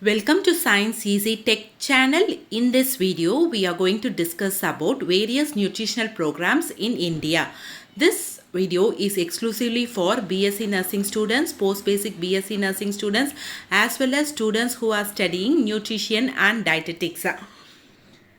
Welcome to Science Easy Tech channel. In this video, we are going to discuss about various nutritional programs in India. This video is exclusively for BSc Nursing students, post-basic BSc Nursing students, as well as students who are studying nutrition and dietetics.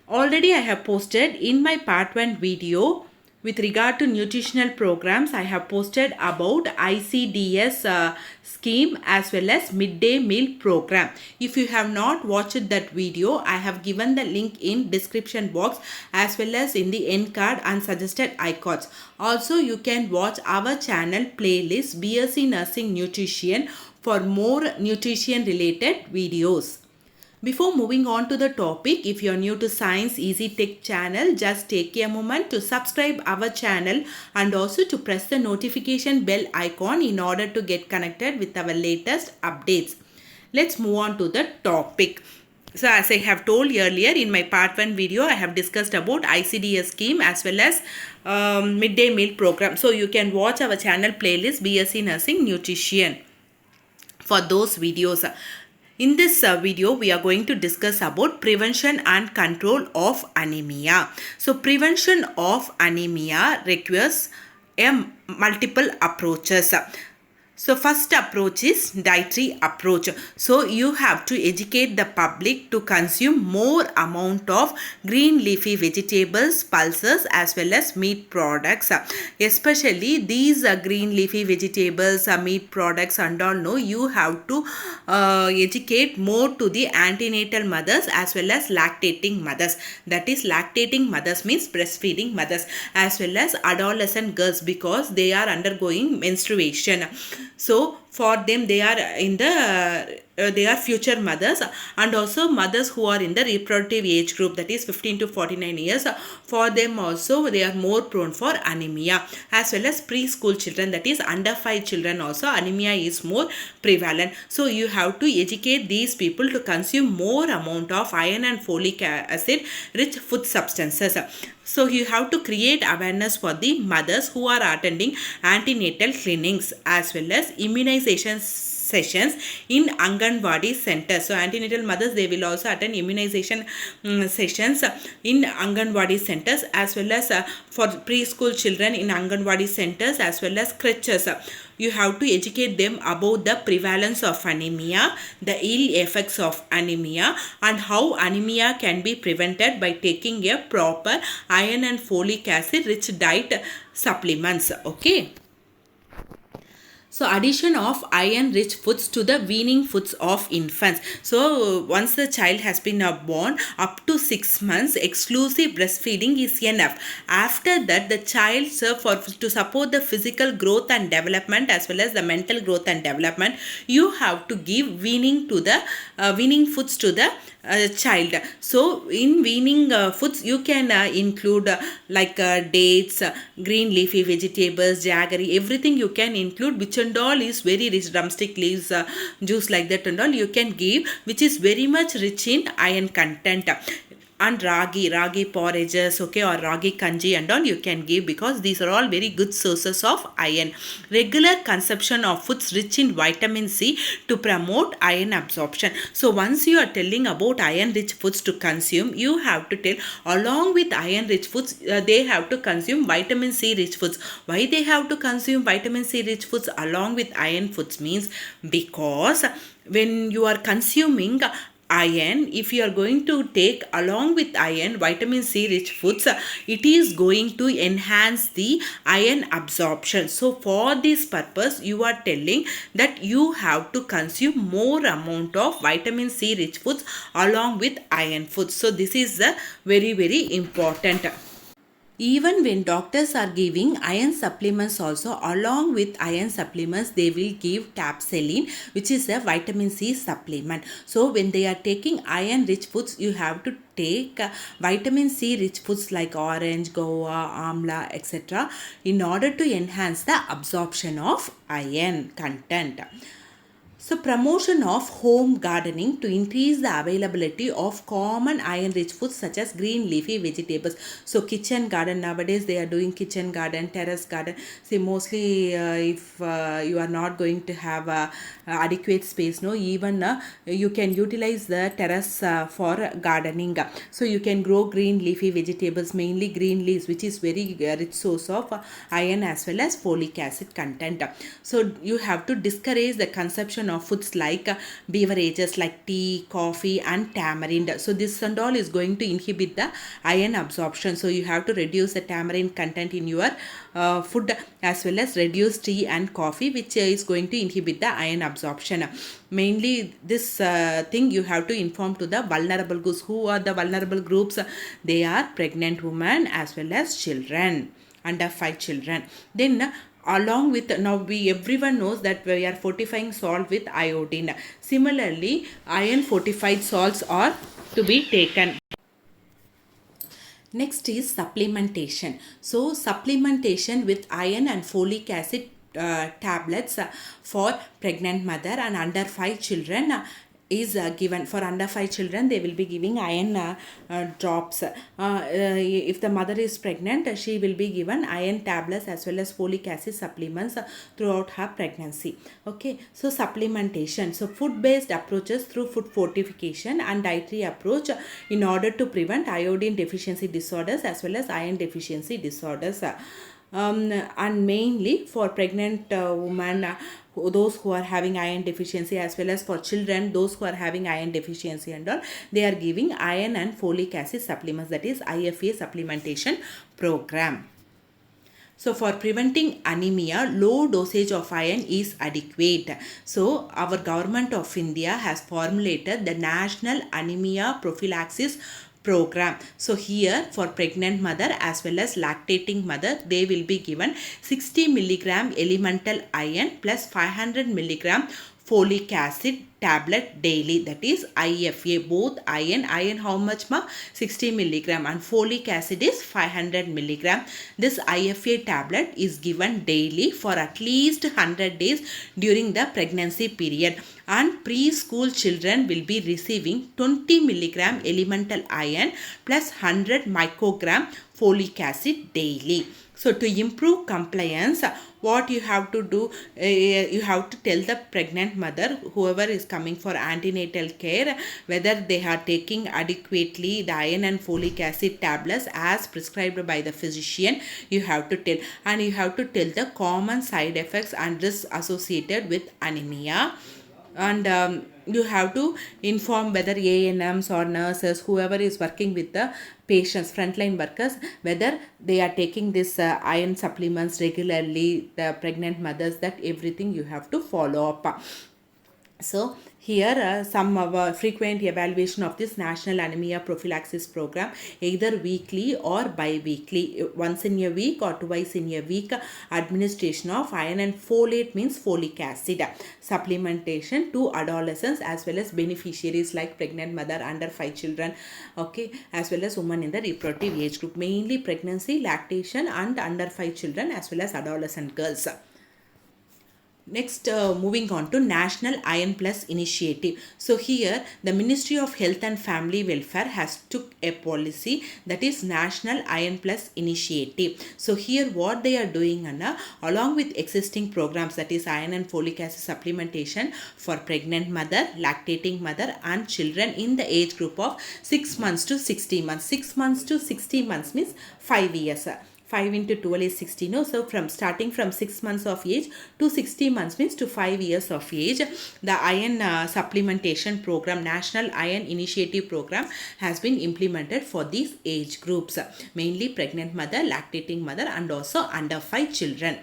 Already I have posted in my part 1 video with regard to nutritional programs. I have posted about ICDS scheme as well as midday meal program. If you have not watched that video, I have given the link in description box as well as in the end card and suggested icons. Also, you can watch our channel playlist BSc Nursing Nutrition for more nutrition related videos. Before moving on to the topic, if you are new to Science Easy Tech channel, just take a moment to subscribe our channel and also to press the notification bell icon in order to get connected with our latest updates. Let's move on to the topic. So as I have told earlier in my part 1 video, I have discussed about ICDS scheme as well as midday meal program. So you can watch our channel playlist BSc Nursing Nutrition for those videos. In this video, we are going to discuss about prevention and control of anemia. So, prevention of anemia requires multiple approaches. So, first approach is dietary approach. So, you have to educate the public to consume more amount of green leafy vegetables, pulses as well as meat products. Especially these green leafy vegetables, meat products and all, no, you have to educate more to the antenatal mothers as well as lactating mothers. That is, lactating mothers means breastfeeding mothers as well as adolescent girls, because they are undergoing menstruation. So for them, they are in the they are future mothers, and also mothers who are in the reproductive age group, that is 15 to 49 years. For them also, they are more prone for anemia, as well as preschool children, that is under 5 children also anemia is more prevalent. So you have to educate these people to consume more amount of iron and folic acid rich food substances. So you have to create awareness for the mothers who are attending antenatal clinics as well as immunization sessions in Anganwadi centers. So antenatal mothers, they will also attend immunization sessions in Anganwadi centers, as well as for preschool children in Anganwadi centers as well as crèches. You have to educate them about the prevalence of anemia, the ill effects of anemia, and how anemia can be prevented by taking a proper iron and folic acid rich diet supplements. Okay. So addition of iron rich foods to the weaning foods of infants. So once the child has been born, up to 6 months exclusive breastfeeding is enough. After that, the child to support the physical growth and development as well as the mental growth and development, you have to give weaning to the weaning foods to the child. So in weaning foods, you can include like dates, green leafy vegetables, jaggery, everything you can include, which and all is very rich, drumstick leaves, juice like that and all you can give, which is very much rich in iron content. And ragi porridges, okay, or ragi kanji and all you can give, because these are all very good sources of iron. Regular consumption of foods rich in vitamin C to promote iron absorption. So once you are telling about iron rich foods to consume, you have to tell along with iron rich foods, they have to consume vitamin C rich foods. Why they have to consume vitamin C rich foods along with iron foods means, because when you are consuming iron, if you are going to take along with iron vitamin C rich foods, it is going to enhance the iron absorption. So for this purpose, you are telling that you have to consume more amount of vitamin C rich foods along with iron foods. So this is very, very important. Even when doctors are giving iron supplements also, along with iron supplements, they will give Tapsaline, which is a vitamin C supplement. So when they are taking iron rich foods, you have to take vitamin C rich foods like orange, guava, amla, etc. in order to enhance the absorption of iron content. So, promotion of home gardening to increase the availability of common iron-rich foods such as green leafy vegetables. So, kitchen garden nowadays they are doing kitchen garden, terrace garden. See, mostly if you are not going to have adequate space, no, even you can utilize the terrace for gardening. So, you can grow green leafy vegetables, mainly green leaves, which is very rich source of iron as well as folic acid content. So, you have to discourage the consumption of foods like beverages like tea, coffee, and tamarind. So, this and all is going to inhibit the iron absorption. So, you have to reduce the tamarind content in your food as well as reduce tea and coffee, which is going to inhibit the iron absorption. Mainly, this thing you have to inform to the vulnerable groups. Who are the vulnerable groups? They are pregnant women as well as children, under 5 children. Then along with, now we everyone knows that we are fortifying salt with iodine. Similarly, iron fortified salts are to be taken. Next is supplementation. So, supplementation with iron and folic acid tablets for pregnant mother and under 5 children is given. For under 5 children they will be giving iron drops. If the mother is pregnant, she will be given iron tablets as well as folic acid supplements throughout her pregnancy. Okay, so supplementation, so food based approaches through food fortification and dietary approach in order to prevent iodine deficiency disorders as well as iron deficiency disorders. And mainly for pregnant women, those who are having iron deficiency, as well as for children, those who are having iron deficiency and all, they are giving iron and folic acid supplements, that is IFA supplementation program. So, for preventing anemia, low dosage of iron is adequate. So, our government of India has formulated the National Anemia Prophylaxis program. So, here for pregnant mother as well as lactating mother, they will be given 60 milligram elemental iron plus 500 milligram folic acid tablet daily, that is IFA. Both iron how much ma? 60 milligram, and folic acid is 500 milligram. This IFA tablet is given daily for at least 100 days during the pregnancy period, and preschool children will be receiving 20 milligram elemental iron plus 100 microgram folic acid daily. So, to improve compliance, what you have to do, you have to tell the pregnant mother, whoever is coming for antenatal care, whether they are taking adequately the iron and folic acid tablets as prescribed by the physician. You have to tell, and you have to tell the common side effects and risks associated with anemia. And you have to inform whether ANMs or nurses, whoever is working with the patients, frontline workers, whether they are taking this iron supplements regularly, the pregnant mothers, that everything you have to follow up. So, here some frequent evaluation of this National Anemia Prophylaxis Program, either weekly or bi-weekly, once in a week or twice in a week, administration of iron and folate, means folic acid supplementation to adolescents as well as beneficiaries like pregnant mother, under 5 children, okay, as well as women in the reproductive age group, mainly pregnancy, lactation, and under 5 children as well as adolescent girls. Next, moving on to National Iron Plus Initiative. So, here the Ministry of Health and Family Welfare has took a policy, that is National Iron Plus Initiative. So, here what they are doing, along with existing programs, that is iron and folic acid supplementation for pregnant mother, lactating mother, and children in the age group of 6 months to 60 months. 6 months to 60 months means 5 years. 5 into 12 is 60. No? So, from starting from 6 months of age to 60 months means to 5 years of age, the iron supplementation program, National Iron Initiative program, has been implemented for these age groups, mainly pregnant mother, lactating mother, and also under 5 children.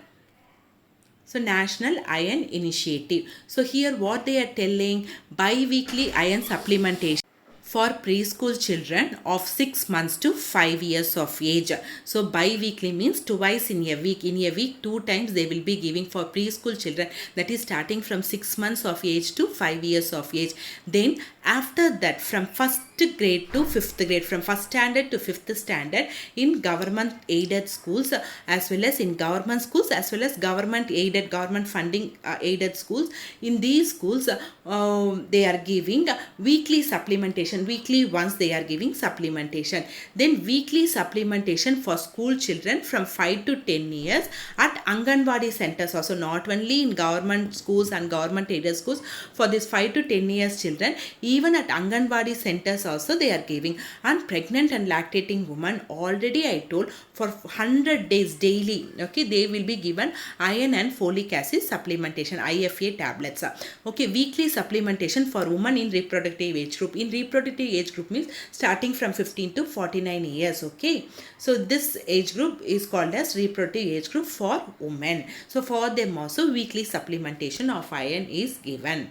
So, National Iron Initiative. So, here what they are telling, bi-weekly iron supplementation for preschool children of 6 months to 5 years of age. So bi-weekly means twice in a week. In a week, 2 times they will be giving for preschool children, that is starting from 6 months of age to 5 years of age. Then after that, from first grade to fifth grade, from first standard to fifth standard, in government aided schools as well as in government schools as well as government aided, government funding aided schools, in these schools they are giving weekly supplementation. Weekly once they are giving supplementation. Then weekly supplementation for school children from 5 to 10 years at Anganwadi centers also, not only in government schools and government aided schools. For this 5 to 10 years children, even at Anganwadi centers also they are giving. And pregnant and lactating women, already I told, for 100 days daily, okay, they will be given iron and folic acid supplementation, IFA tablets. Okay, weekly supplementation for women in reproductive age group. In reproductive age group means starting from 15 to 49 years. Okay, so this age group is called as reproductive age group for women. So for them also weekly supplementation of iron is given.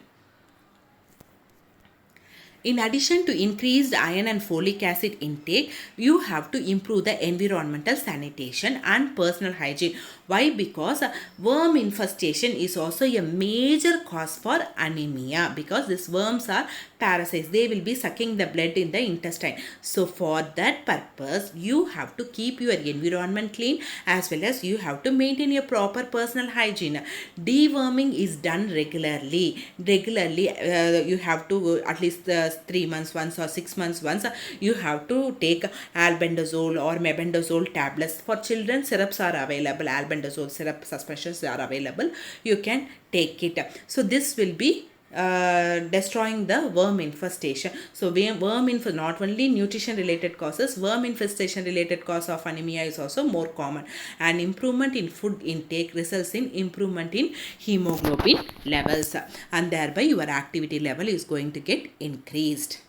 In addition to increased iron and folic acid intake, you have to improve the environmental sanitation and personal hygiene. Why? Because worm infestation is also a major cause for anemia, because these worms are parasites. They will be sucking the blood in the intestine. So for that purpose, you have to keep your environment clean as well as you have to maintain a proper personal hygiene. Deworming is done regularly. You have to at least 3 months once or 6 months once, you have to take albendazole or mebendazole tablets. For children, syrups are available. Albendazole syrup suspensions are available. You can take it. So this will be destroying the worm infestation. So worm infestation, not only nutrition related causes, worm infestation related cause of anemia is also more common. And improvement in food intake results in improvement in hemoglobin levels, and thereby your activity level is going to get increased.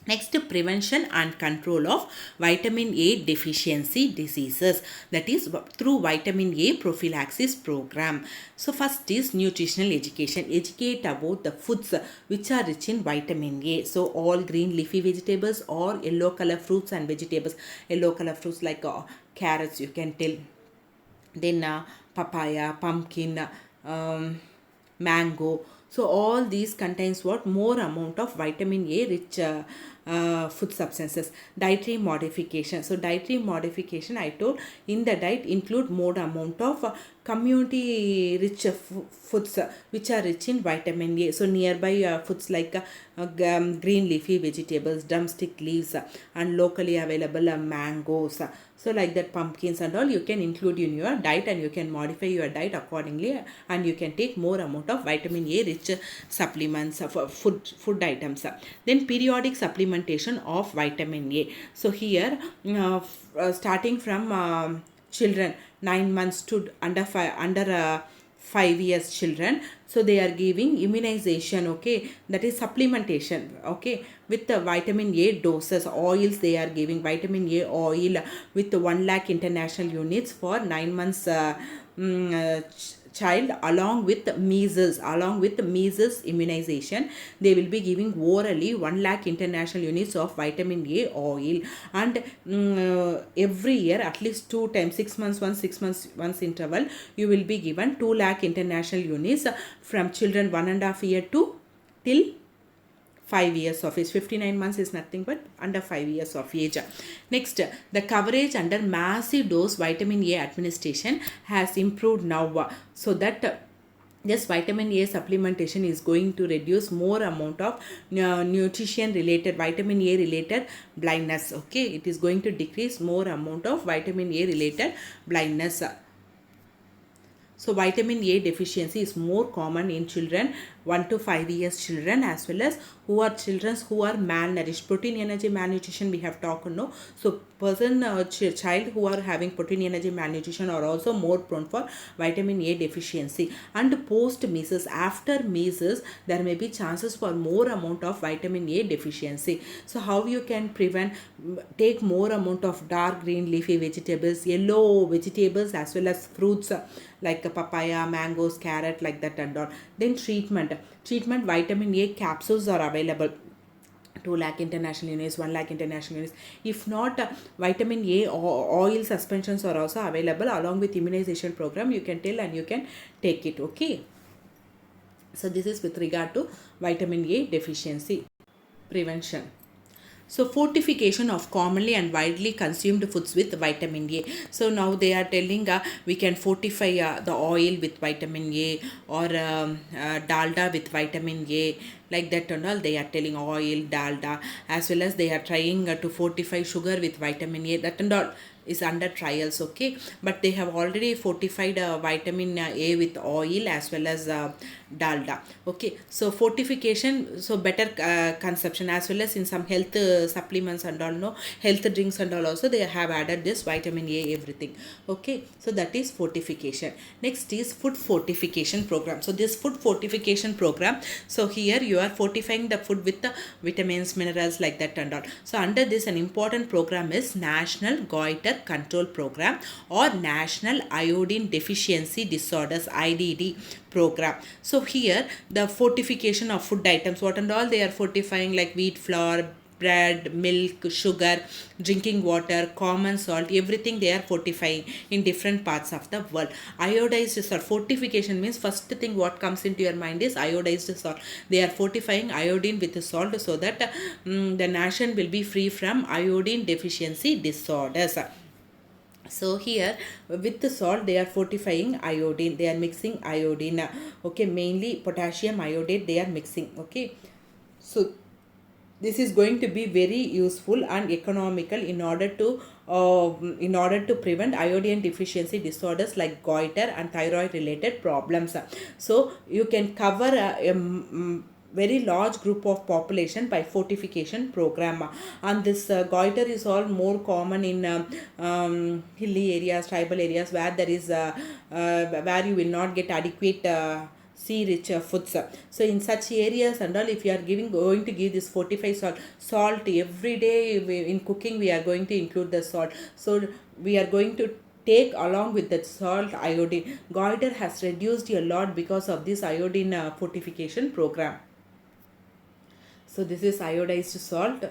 Next, prevention and control of vitamin A deficiency diseases, that is through vitamin A prophylaxis program. So first is nutritional education. Educate about the foods which are rich in vitamin A. So all green leafy vegetables or yellow color fruits and vegetables. Yellow color fruits like carrots, you can tell. Then papaya, pumpkin, mango. So all these contains what? More amount of vitamin A rich food substances. Dietary modification. So dietary modification, I told, in the diet include more amount of community rich foods which are rich in vitamin A. So nearby foods like green leafy vegetables, drumstick leaves, and locally available mangoes. So like that, pumpkins and all you can include in your diet, and you can modify your diet accordingly, and you can take more amount of vitamin A rich supplements for food items. Then periodic supplementation of vitamin A. So here starting from children 9 months to under 5 years children, so they are giving immunization, okay, that is supplementation, okay, with the vitamin A doses. Oils, they are giving vitamin A oil with 1 lakh international units for 9 months child, along with measles immunization. They will be giving orally 1 lakh international units of vitamin A oil, and every year at least 2 times, 6 months once interval, you will be given 2 lakh international units from children 1.5 year to till 5 years of age. 59 months is nothing but under 5 years of age. Next, the coverage under massive dose vitamin A administration has improved now, so that this vitamin A supplementation is going to reduce more amount of nutrition related, vitamin A related blindness. Okay, it is going to decrease more amount of vitamin A related blindness. So vitamin A deficiency is more common in children 1 to 5 years children, as well as who are malnourished. Protein energy malnutrition we have talked no. So child who are having protein energy malnutrition are also more prone for vitamin A deficiency. And post measles, after measles, there may be chances for more amount of vitamin A deficiency. So how you can prevent? Take more amount of dark green leafy vegetables, yellow vegetables, as well as fruits like papaya, mangoes, carrot, like that and all. Then treatment vitamin A capsules are available. 2 lakh international units, 1 lakh international units. If not, vitamin A oil suspensions are also available along with immunization program. You can tell and you can take it. Okay. So this is with regard to vitamin A deficiency prevention. So fortification of commonly and widely consumed foods with vitamin A. So now they are telling we can fortify the oil with vitamin A, or dalda with vitamin A, like that and all. They are telling oil, dalda, as well as they are trying to fortify sugar with vitamin A. That and all is under trials. Okay, but they have already fortified vitamin A with oil as well as dalda. Okay, so fortification, so better consumption, as well as in some health supplements and all, no, health drinks and all also they have added this vitamin A everything. Okay, so that is fortification. Next is food fortification program. So this food fortification program, so here you are fortifying the food with the vitamins, minerals, like that and all. So under this, an important program is National Goiter Control Program or National Iodine Deficiency Disorders IDD program. So here the fortification of food items, what and all they are fortifying, like wheat flour, bread, milk, sugar, drinking water, common salt, everything they are fortifying in different parts of the world. Iodized salt. Fortification means first thing what comes into your mind is iodized salt. They are fortifying iodine with the salt so that the nation will be free from iodine deficiency disorders. So here with the salt they are fortifying iodine, they are mixing iodine. Okay, mainly potassium iodate they are mixing. Okay, so this is going to be very useful and economical in order to prevent iodine deficiency disorders like goiter and thyroid related problems. So you can cover a very large group of population by fortification program. And this goiter is all more common in hilly areas, tribal areas, where there is where you will not get adequate sea rich foods. So in such areas and all, if you are going to give this fortified salt every day in cooking, we are going to include the salt. So we are going to take along with that salt iodine. Goiter has reduced a lot because of this iodine fortification program. So this is iodized salt.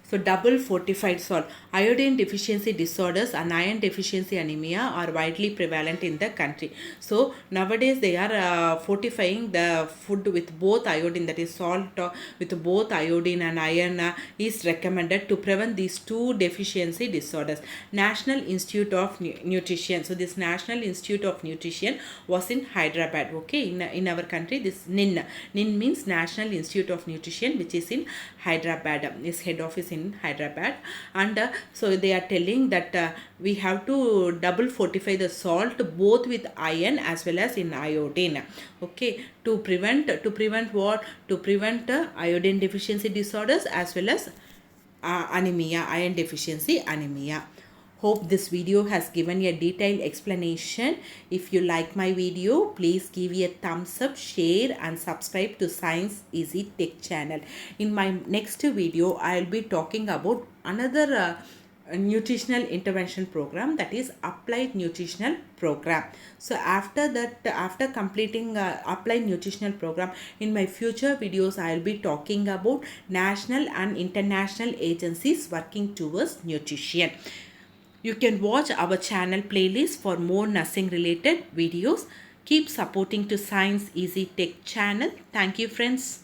So double fortified salt. Iodine deficiency disorders and iron deficiency anemia are widely prevalent in the country. So nowadays they are fortifying the food with both iodine, that is salt with both iodine and iron is recommended to prevent these two deficiency disorders. National Institute of Nutrition. So this National Institute of Nutrition was in Hyderabad. Okay, in our country, this NIN means National Institute of Nutrition, which is in Hyderabad. Its head office in Hyderabad. And so they are telling that we have to double fortify the salt both with iron as well as in iodine. Okay, to prevent what? To prevent iodine deficiency disorders as well as anemia, iron deficiency anemia. Hope this video has given a detailed explanation. If you like my video, please give a thumbs up, share and subscribe to Science Easy Tech channel. In my next video, I will be talking about another nutritional intervention program, that is applied nutritional program. So after that, after completing applied nutritional program, in my future videos I will be talking about national and international agencies working towards nutrition. You can watch our channel playlist for more nursing related videos. Keep supporting to Science Easy Tech channel. Thank you friends.